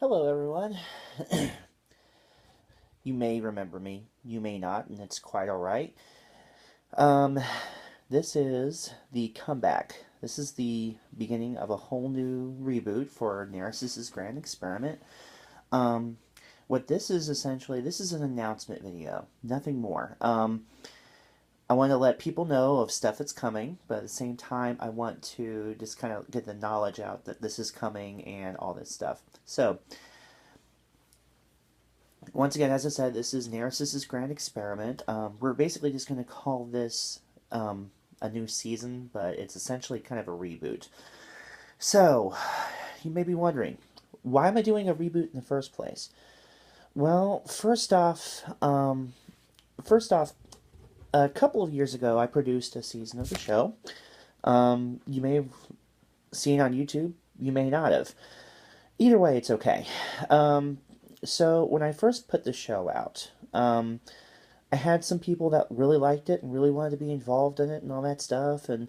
Hello, everyone. You may remember me, you may not, and it's quite alright. Um, this is the comeback. This is the beginning of a whole new reboot for Neresis' Grand Experiment. Um, what this is essentially, this is an announcement video, nothing more. I want to let people know of stuff that's coming, but at the same time, I want to just kind of get the knowledge out that this is coming and all this stuff. So, once again, as I said, this is Neresis' Grand Experiment. We're basically just going to call this a new season, but it's essentially kind of a reboot. So, you may be wondering, why am I doing a reboot in the first place? Well, first off, a couple of years ago, I produced a season of the show. You may have seen it on YouTube. You may not have. Either way, it's okay. So when I first put the show out, I had some people that really liked it and really wanted to be involved in it and all that stuff, and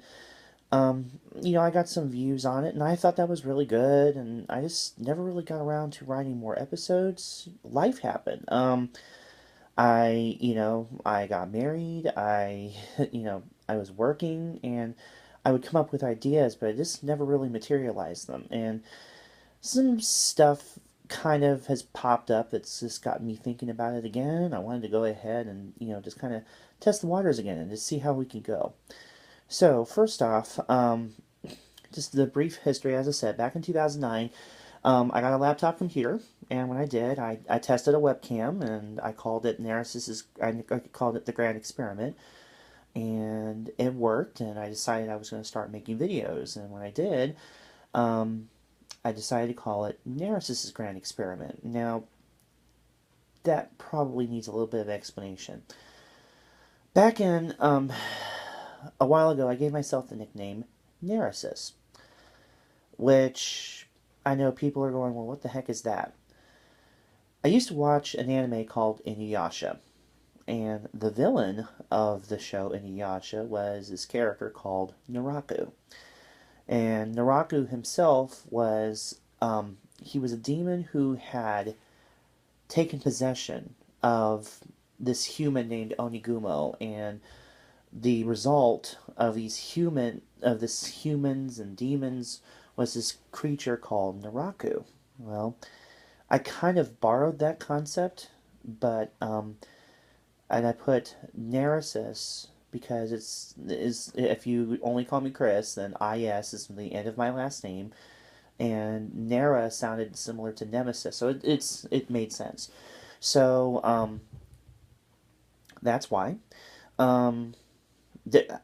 I got some views on it, and I thought that was really good, and I just never really got around to writing more episodes. Life happened. I got married. I was working, and I would come up with ideas, but I just never really materialized them, and some stuff kind of has popped up that's just got me thinking about it again. I wanted to go ahead and, just kind of test the waters again and just see how we can go. So, first off, just the brief history, as I said, back in 2009, I got a laptop computer, and when I did, I tested a webcam, and I called it I called it the Grand Experiment, and it worked, and I decided I was going to start making videos, and when I did, I decided to call it Neresis' Grand Experiment. Now, that probably needs a little bit of explanation. Back in, a while ago, I gave myself the nickname Neresis, which I know people are going, well, what the heck is that? I used to watch an anime called Inuyasha, and the villain of the show Inuyasha was this character called Naraku. And Naraku himself he was a demon who had taken possession of this human named Onigumo, and the result of this humans and demons was this creature called Naraku. Well, I kind of borrowed that concept, but and I put Neresis because is if you only call me Chris, then IS is the end of my last name, and Nera sounded similar to Nemesis, so it made sense. So that's why. Um,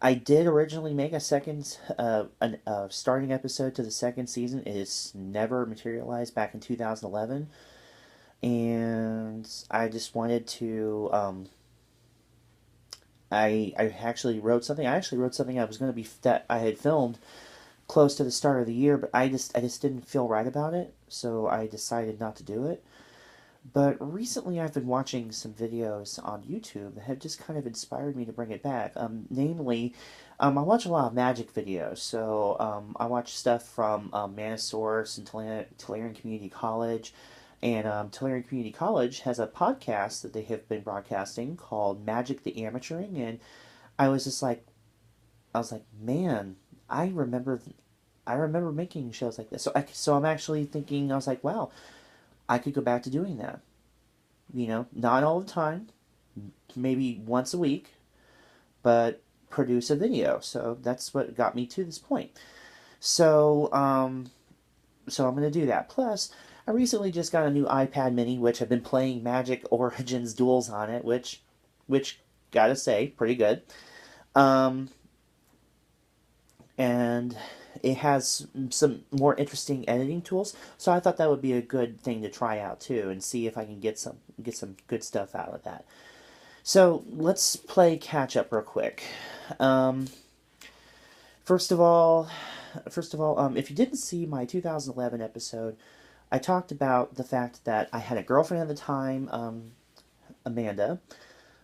I did originally make a second, starting episode to the second season. It is never materialized back in 2011, and I just wanted to. I actually wrote something. I actually wrote something I was going to be that I had filmed close to the start of the year, but I just didn't feel right about it, so I decided not to do it. But recently, I've been watching some videos on YouTube that have just kind of inspired me to bring it back. Namely, I watch a lot of magic videos. So I watch stuff from Manosaurus and Tolarian Community College. And Tolarian Community College has a podcast that they have been broadcasting called Magic the Amateuring. And I was just like, I was like, man, I remember making shows like this. So I'm actually thinking, I was like, wow, I could go back to doing that. Not all the time, maybe once a week, but produce a video. So that's what got me to this point. So, so I'm going to do that. Plus, I recently just got a new iPad Mini, which I've been playing Magic Origins Duels on it, which gotta say, pretty good. Um, and it has some more interesting editing tools, so I thought that would be a good thing to try out too, and see if I can get some good stuff out of that. So let's play catch up real quick. Um, first of all, if you didn't see my 2011 episode, I talked about the fact that I had a girlfriend at the time, Amanda.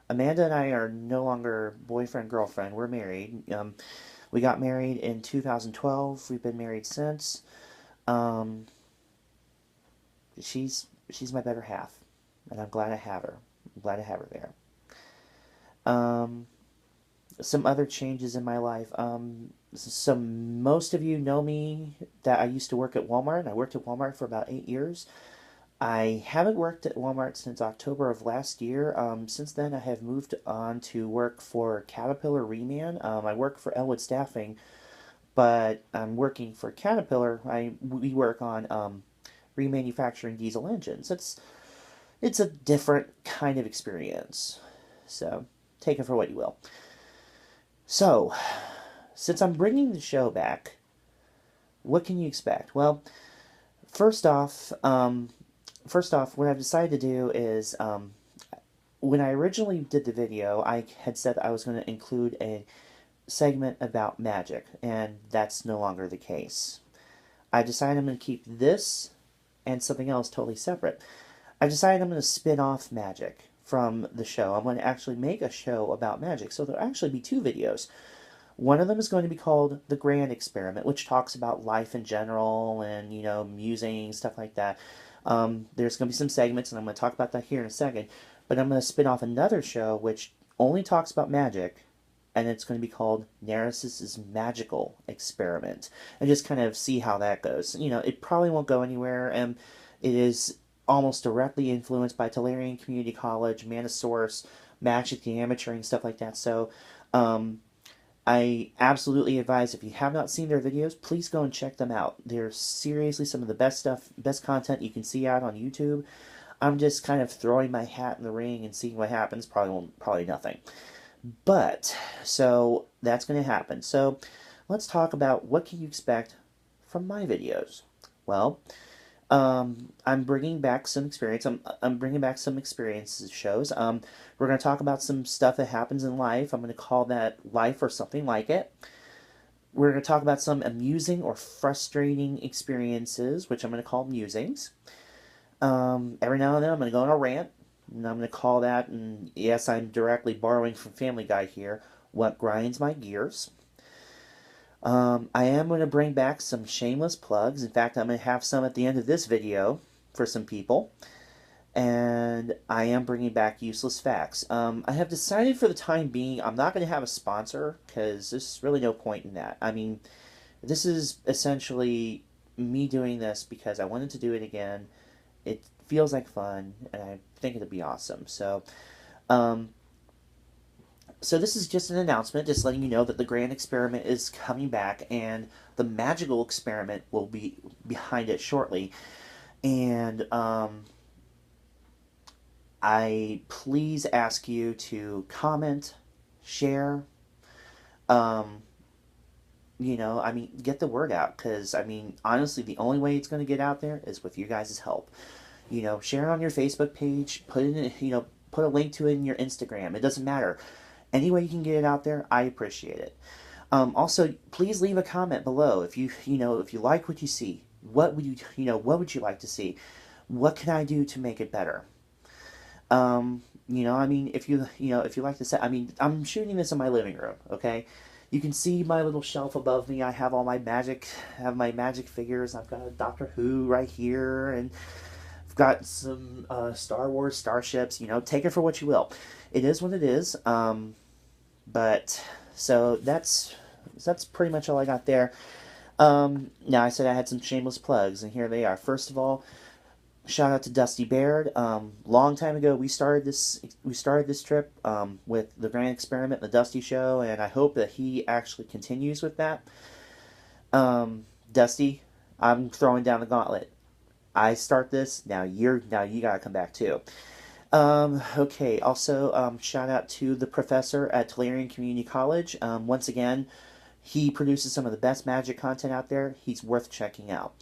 Amanda and I are no longer boyfriend girlfriend. We're married. We got married in 2012. We've been married since. Um, she's my better half, and I'm glad I have her. I'm glad I have her there. Um, some other changes in my life. Most of you know me that I used to work at Walmart. I worked at Walmart for about 8 years. I haven't worked at Walmart since October of last year. Since then, I have moved on to work for Caterpillar Reman. I work for Elwood Staffing, but I'm working for Caterpillar. We work on remanufacturing diesel engines. It's a different kind of experience. So take it for what you will. So, since I'm bringing the show back, what can you expect? Well, first off, what I've decided to do is, when I originally did the video, I had said I was going to include a segment about magic, and that's no longer the case. I decided I'm going to keep this and something else totally separate. I've decided I'm going to spin off magic from the show. I'm going to actually make a show about magic, so there'll actually be 2 videos. One of them is going to be called The Grand Experiment, which talks about life in general and, musing, stuff like that. There's going to be some segments, and I'm going to talk about that here in a second. But I'm going to spin off another show which only talks about magic, and it's going to be called Neresis' Magical Experiment. And just kind of see how that goes. It probably won't go anywhere, and it is almost directly influenced by Tolarian Community College, Manosaurus, Magic the Amateuring, stuff like that. So, I absolutely advise, if you have not seen their videos, please go and check them out. They're seriously some of the best stuff, best content you can see out on YouTube. I'm just kind of throwing my hat in the ring and seeing what happens. Probably nothing. But, so, that's going to happen. So, let's talk about what can you expect from my videos. Well, I'm bringing back some experience. I'm bringing back some experiences shows. We're going to talk about some stuff that happens in life. I'm going to call that life or something like it. We're going to talk about some amusing or frustrating experiences, which I'm going to call musings. Every now and then I'm going to go on a rant, and I'm going to call that, and yes, I'm directly borrowing from Family Guy here, what grinds my gears. I am going to bring back some shameless plugs. In fact, I'm going to have some at the end of this video for some people. And I am bringing back useless facts. I have decided for the time being I'm not going to have a sponsor, because there's really no point in that. I mean, this is essentially me doing this because I wanted to do it again. It feels like fun, and I think it'll be awesome. So this is just an announcement, just letting you know that the Grand Experiment is coming back, and the Magical Experiment will be behind it shortly. And I please ask you to comment, share, get the word out, because, honestly, the only way it's going to get out there is with you guys' help. Share it on your Facebook page, put a link to it in your Instagram. It doesn't matter. Any way you can get it out there, I appreciate it. Also, please leave a comment below if you like what you see. What would you like to see? What can I do to make it better? If you like to say, I'm shooting this in my living room, okay? You can see my little shelf above me. I have all my magic figures. I've got a Doctor Who right here, and I've got some Star Wars starships. Take it for what you will. It is what it is. But so that's pretty much all I got there. Now I said I had some shameless plugs, and here they are. First of all, shout out to Dusty Baird. Long time ago, we started this trip with the Grand Experiment, the Dusty Show, and I hope that he actually continues with that. Dusty, I'm throwing down the gauntlet. I start this, now you gotta come back too. Okay, also, shout out to the professor at Tolarian Community College. Once again, he produces some of the best magic content out there. He's worth checking out.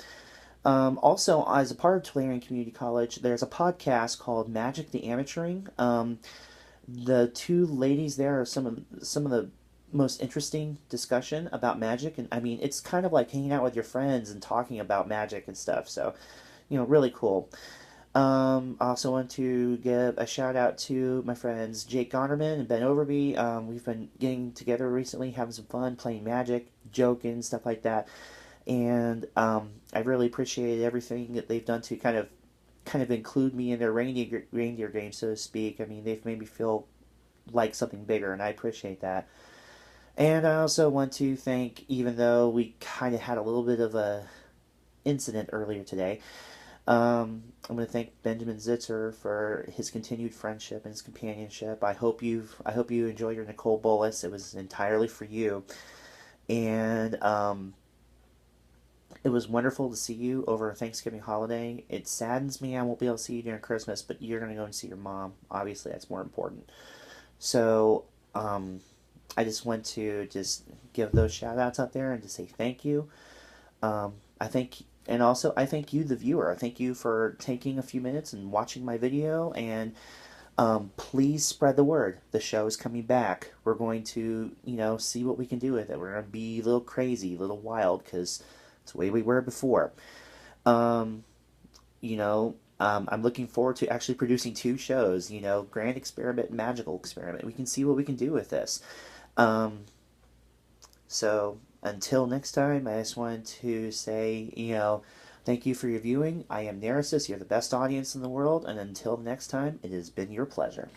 Also, as a part of Tolarian Community College, there's a podcast called Magic the Amateuring. The 2 ladies there are some of the most interesting discussion about magic, and it's kind of like hanging out with your friends and talking about magic and stuff. So, really cool. I also want to give a shout out to my friends Jake Gonerman and Ben Overby. We've been getting together recently, having some fun, playing magic, joking, stuff like that. And I really appreciate everything that they've done to kind of kind of include me in their reindeer game, so to speak. I mean, they've made me feel like something bigger, and I appreciate that. And I also want to thank, even though we kind of had a little bit of a incident earlier today, I'm going to thank Benjamin Zitzer for his continued friendship and his companionship. I hope you enjoy your Nicole Bolas. It was entirely for you, and it was wonderful to see you over Thanksgiving holiday. It saddens me I won't be able to see you during Christmas, but you're going to go and see your mom. Obviously, that's more important. So, I just want to just give those shout outs out there and to say thank you. I think, and also I thank you, the viewer. I thank you for taking a few minutes and watching my video. And please spread the word. The show is coming back. We're going to, see what we can do with it. We're going to be a little crazy, a little wild, because it's the way we were before. Um, I'm looking forward to actually producing two shows. Grand Experiment, Magical Experiment. We can see what we can do with this. Um, so until next time, I just wanted to say, thank you for your viewing. I am Neresis. You're the best audience in the world. And until next time, it has been your pleasure.